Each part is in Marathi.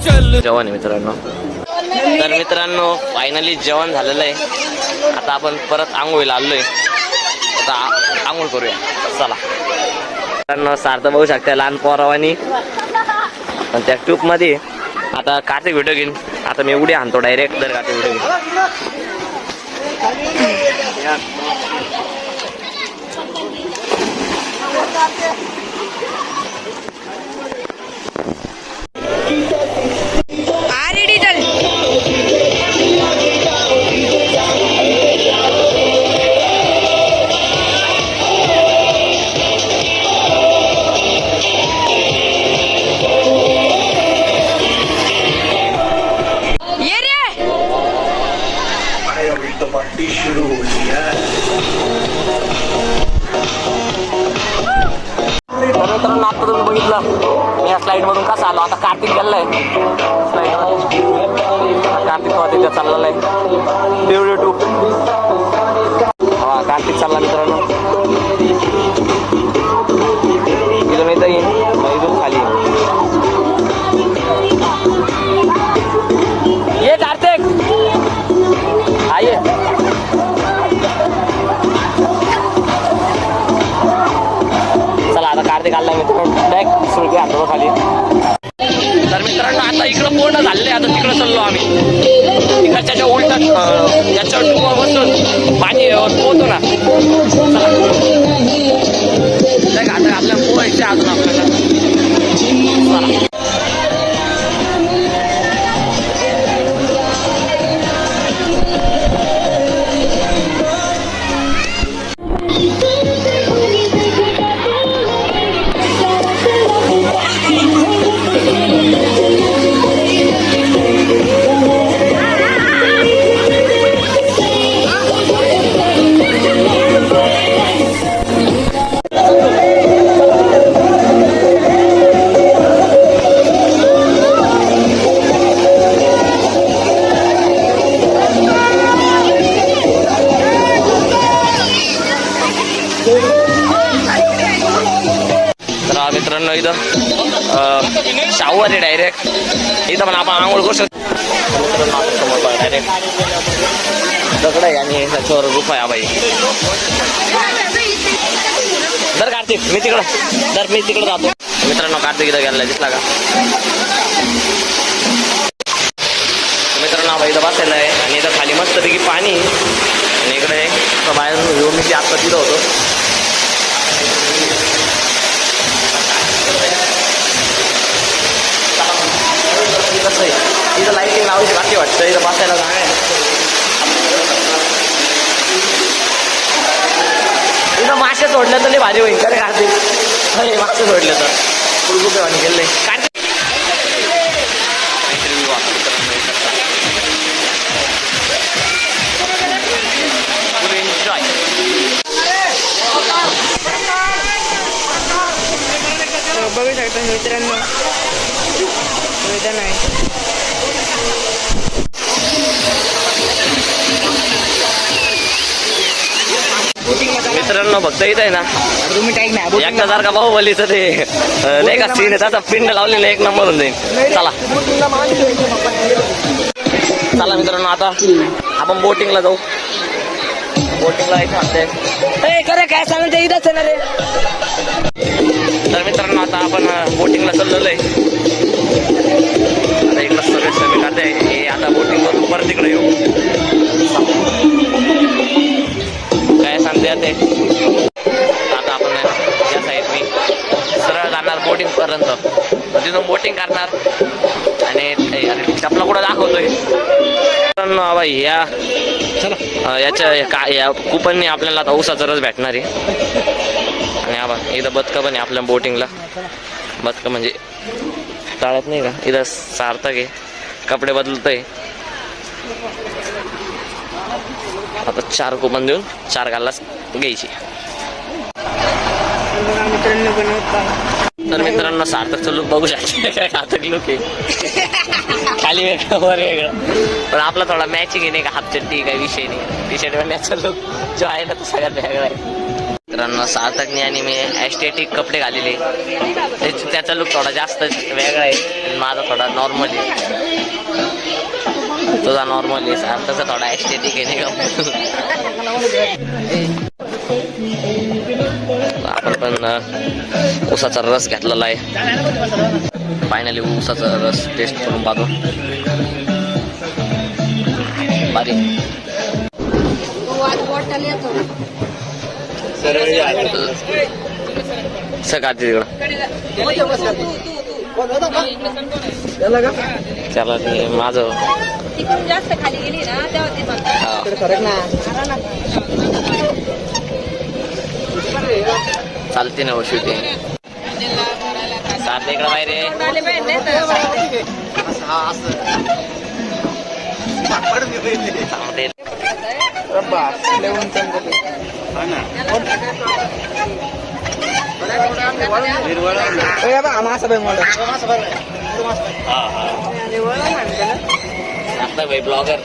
जेवण आहे मित्रांनो. तर मित्रांनो फायनली जेवण झालेलं आहे. आता आपण परत आंघोळीला आलोय. आता आंघोळ करूया चला. मित्रांनो सार्थ बघू शकता लहान पोरावानी पण त्या ट्यूब मध्ये. आता कार्तिक व्हिडिओ घेईन. आता मी उडी आणतो डायरेक्ट जर कार्तिक व्हिडिओ घेईन. मित्रांनो आता तुम्ही बघितलं या स्लाइड मधून कसा आलो. आता कार्तिक गेलाय स्लाइड कार्तिक तिथे चाललेला आहे. देवळे टू हा कार्तिक चालला मित्रांनो. इथून इथं येईन इथून खाली ये कार्तिक हा ये. चला आता कार्तिक आलाय मित्रांनो डायरेक्ट सुळके आणतो खाली. तर मित्रांनो आता इकडं पूर्ण झालेलं आहे. आता तिकडं चाललो आम्ही. तिकडच्या उलट याच्यावर टुबा बसून पाणी पोहतो ना. आता आपल्याला पोहायचे अजून आपल्याला. मित्रांनो इथं शावर आहे डायरेक्ट. इथं पण आपण आंघोळ करू शकतो. समोर डायरेक्ट दगड आहे आणि त्याच्यावर गुफा आहे. बाई दर कार्तिक मी तिकडं जातो. मित्रांनो कार्तिक इथं गेला दिसला का मित्रांनो. इथं बसायला आहे आणि इथं खाली मस्तपैकी पाणी आणि इकडे बाहेर येऊन मी आत्ता तिथं होतो. कसं आहे इथं लाईटिंग लावायची बाकी वाटतं. इथं बसायला जागा आहे. इथं मासे सोडलं तर लई भारी होईल का रे कार्तिक. अरे मासे सोडलं तर फुलगुपे वाणी गेले कार्तिक. एन्जॉय बघू शकता मित्रांनो. मैदान आहे. मित्रांनो फक्त इथं आहे ना एकदा जर का बाहुबलीचं ते नाही का सीन आहे त्याचा पिंड लावलेला एक नंबर होऊन जाईल. चला मित्रांनो आता आपण बोटिंगला जाऊ. बोटिंगला इथं काय सांगते इथंच ना रे. तर मित्रांनो आता आपण बोटिंगला चाललेलो आहे. आता इकडं सगळे सगळे खाते हे आता बोटिंग करून परत तिकडे येऊ. काय सांगते ते आता आपण या साईडनी सरळ जाणार बोटिंग पर्यंत. तिथून बोटिंग करणार आणि चपला कुठं दाखवतोय. बाई या कुपनने आपल्याला आता ऊसाचा रस भेटणार आहे. आणि हा बा इथं बदकं पण आहे आपल्या बोटिंगला. बदकं म्हणजे टाळत नाही का. इथं सार्थक आहे कपडे बदलतोय. आता 4 कुपन देऊन 4 गालाच घ्यायची. तर मित्रांनो सार्थकचं लुक बघू शकता. काय सार्थक लुक आहे. खाली वेगळं वर वेगळं पण आपला थोडा मॅचिंग आहे नाही का. हाफ चड्डी काही विषय नाही. टी शर्ट घालण्याचा लुक जो आहे ना तो सगळ्यात वेगळा आहे. मित्रांनो सार्थकने आणि मी ॲस्टेटिक कपडे घालेले. त्याचा लुक थोडा जास्त वेगळा आहे आणि माझा थोडा नॉर्मल आहे. तुझा नॉर्मल आहे, सार्थकचा थोडा ॲस्टेटिक आहे नाही का. आपण पण ऊसाचा रस घेतलेला आहे. फायनली ऊसाचा रस टेस्ट करून पाहतो. बारी सकाळची तिकडं त्याला ते माझं जास्त खाली गेली ना तेव्हा ते चालते ना शूटिंग. साथ इकडं बाहेर आहे. भाई ब्लॉगर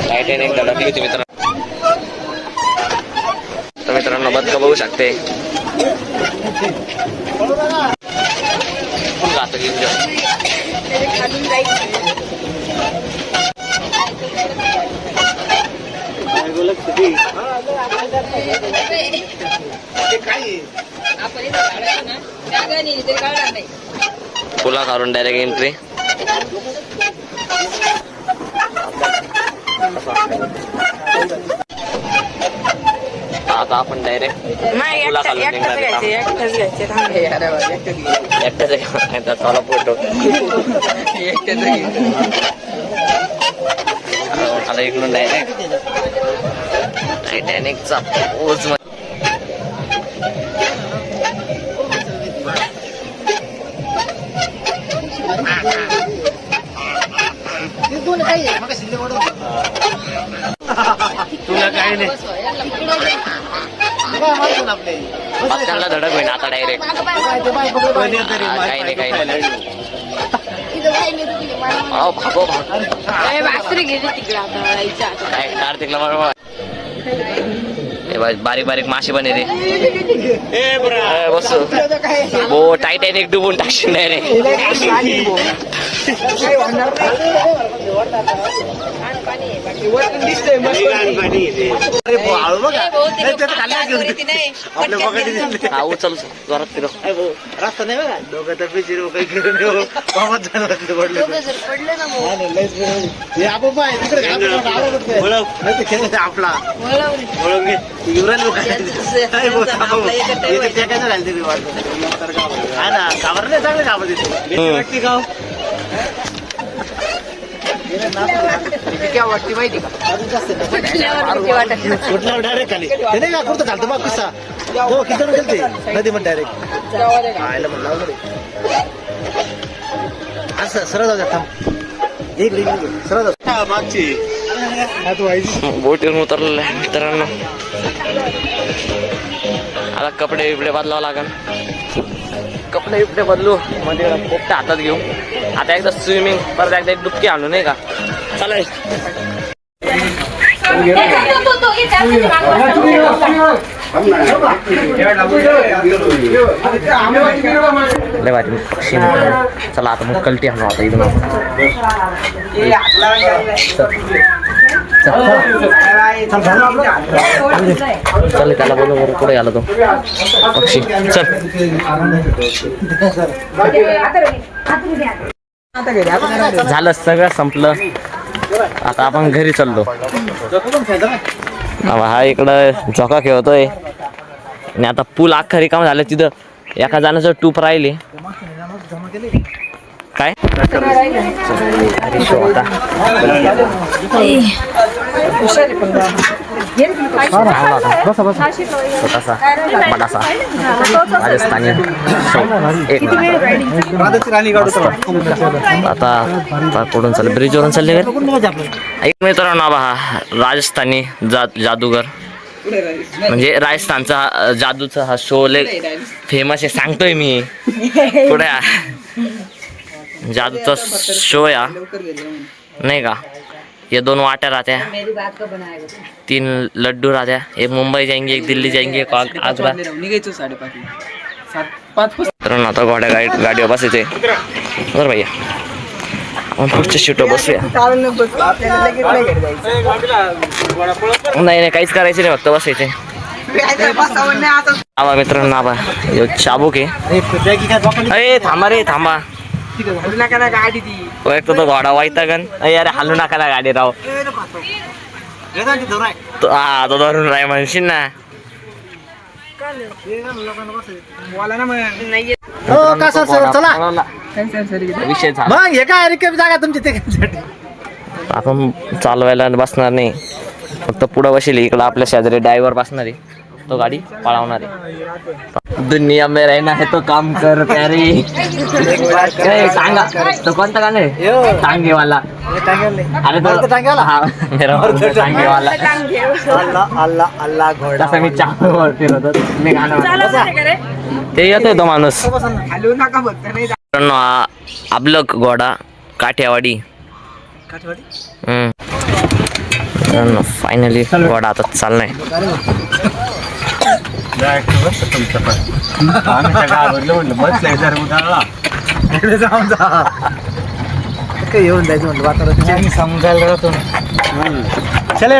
टायटॅनिक धडकली होती मित्रांनो. बदका बघू शकते. पुला काढून डायरेक्ट एंट्री. आता आपण डायरेक्ट पुला खालून निघणार. एकट्याच चला फोटो आता इकडून डायरेक्ट टायटॅनिकचा पोज. तुला काही नाही पक्क्यांना धडक होईन आता डायरेक्ट. काही नाही काही नाही. भागो काय कार्तिकला बरोबर. बारीक बारीक मासे पण येते. बस हो टायटॅनिक डुबून टाकशील डायरेक्ट. हा उचल जोरात फिरव. रस्ता नाही बघा दोघं तर पिचिर काही घेऊन आपला ना कावर नाही चांगले कामं दिसते गाव. वाटते माहिती का कुठल्यावर डायरेक्ट खाली ते नाही का कुठं घालतो बा कुस्सा तो किती गेलते नदी पण डायरेक्ट आयला म्हणलं असं सरळ जाऊ द्या. थांब एक सरळ जाऊ मागची बोटीवरून उतरलेलं आहे मित्रांनो. आता कपडे बिपडे बदलावं लागेल. कपडे बिपडे बदलू मध्ये पोपट्या हातात घेऊ. आता एकदा स्विमिंग परत एकदा एक डुबकी आणू नाही का. चालेल पक्षी. चला आता मग कलटी आणू आता इथून. चल त्याला बोलू पुढे आला तो पक्षी. चल झालं सगळं संपलं. आता आपण घरी चाललो. हा इकडं झोका खेळतोय आणि आता पूल अख्खा रिकाम झालं. तिथं एका जणाचं टूप राहिले. काय छोटासा बडासा राजस्थानी एक. आता कुठून चालले ब्रिजवरून चालले. एक मित्रांनो हा राजस्थानी जादूगर म्हणजे राजस्थानचा जादूचा हा शो लय फेमस आहे सांगतोय मी. पुढे जादूचा शो या नाही का. ये 2 वाट्या राहत्या, 3 लड्डू राहत्या. एक मुंबई जाएंगे, एक दिल्ली जाएंगे, एक आग्रा. तर आता गाडीवर बसायचे बरं भैया. आपण पुढच्या सीटवर बसूया. नाही काहीच करायचं नाही, फक्त बसायचे. आवा मित्रांनो, आवा चाबूक आहे. अरे थांबा रे थांबा. एक तो घोडा वाईता गण. अरे हलू नका ना गाडी राव. हा तो धरून राय म्हणशील ना. का सर चला विषय झाला. मग हे काय रिकामी जागा तुमची ते आपण चालवायला बसणार नाही, फक्त पुढं बसेल. इकडं आपल्या शेजारी ड्रायव्हर बसणार आहे, तो गाडी पळवणार आहे. दुनिया में रहना है तो काम कर प्यारी. सांगा तो कोणता गाणं आहे? टांगेवाला. अरे तो टांगेवाला? हा मेरा टांगेवाला. अल्लाह अल्लाह अल्लाह घोडा. तसं मी चालू फिरतो मी गाणं ते येतोय तो माणूस. आपलं घोडा काठ्यावाडी. फायनली घोडा आता चाललाय. येऊन जायचं म्हणलं वातावरण समजायला राहतो. चल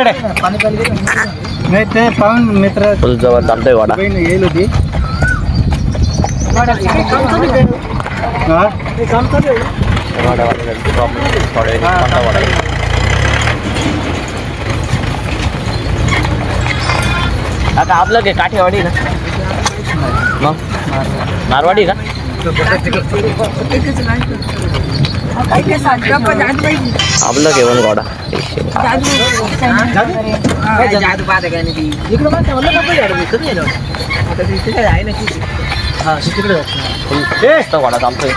नाही ते पाहून मित्र फुल जवळ चालतोय घोडा. येईल होती. आता आपलं काय काठेवाडी ना, मग मारवाडी का? आपलं घेऊन घोडा घोडा चालतोय.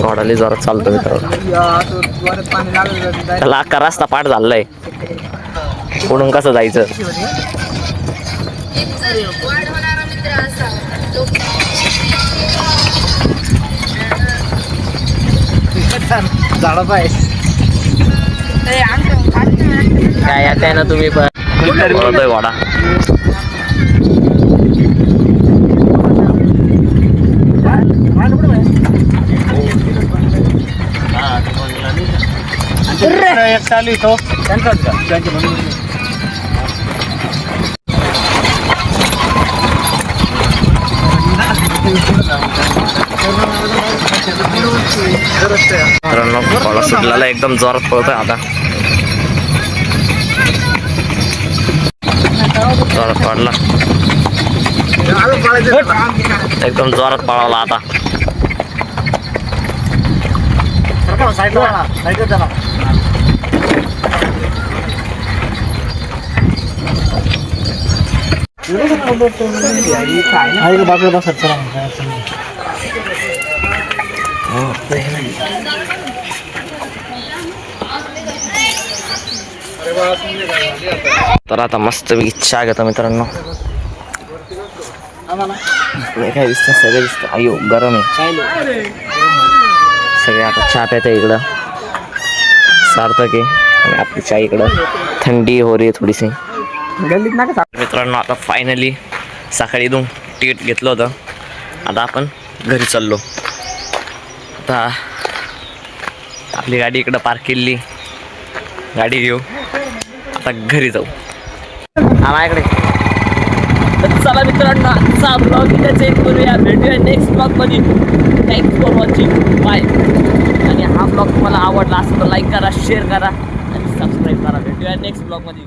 घोडाली जोरात चालतो मित्रांनो. त्याला अख्खा रस्ता पाठ झालाय, पुढून कसं जायचं. काय येत ना तुम्ही पण बोलतोय घोडा. चालू तो त्यांचाच का त्यांच्या म्हणून मित्रांनो घोडा सुटलेला एकदम जोरात पळतोय. आता जोरात पडला, एकदम जोरात पळावला. आता साईडला चला. बाजूला बसत चला. तर आता मस्त इच्छा घेतो मित्रांनो. काय दिसतं, सगळं दिसतं. अयो गरम आहे सगळे. आता चहा प्यायचं इकडं सार्थक आहे, आणि आपली चहा इकडं थंडी हो रही थोडीशी. मित्रांनो आता फायनली सकाळी इथून तिकीट घेतलं होतं. आता आपण घरी चाललो. आता आपली गाडी इकडं पार्क केली, गाडी घेऊ आता घरी जाऊ. हा माझ्याकडे. तर चला मित्रांनो आजचा ब्लॉग इथेच एंड करूया. भेटूया नेक्स्ट ब्लॉगमध्ये. Thanks for watching. बाय. आणि हा ब्लॉग तुम्हाला आवडला असेल तर लाईक करा, शेअर करा आणि सबस्क्राईब करा. भेटूया नेक्स्ट ब्लॉगमध्ये.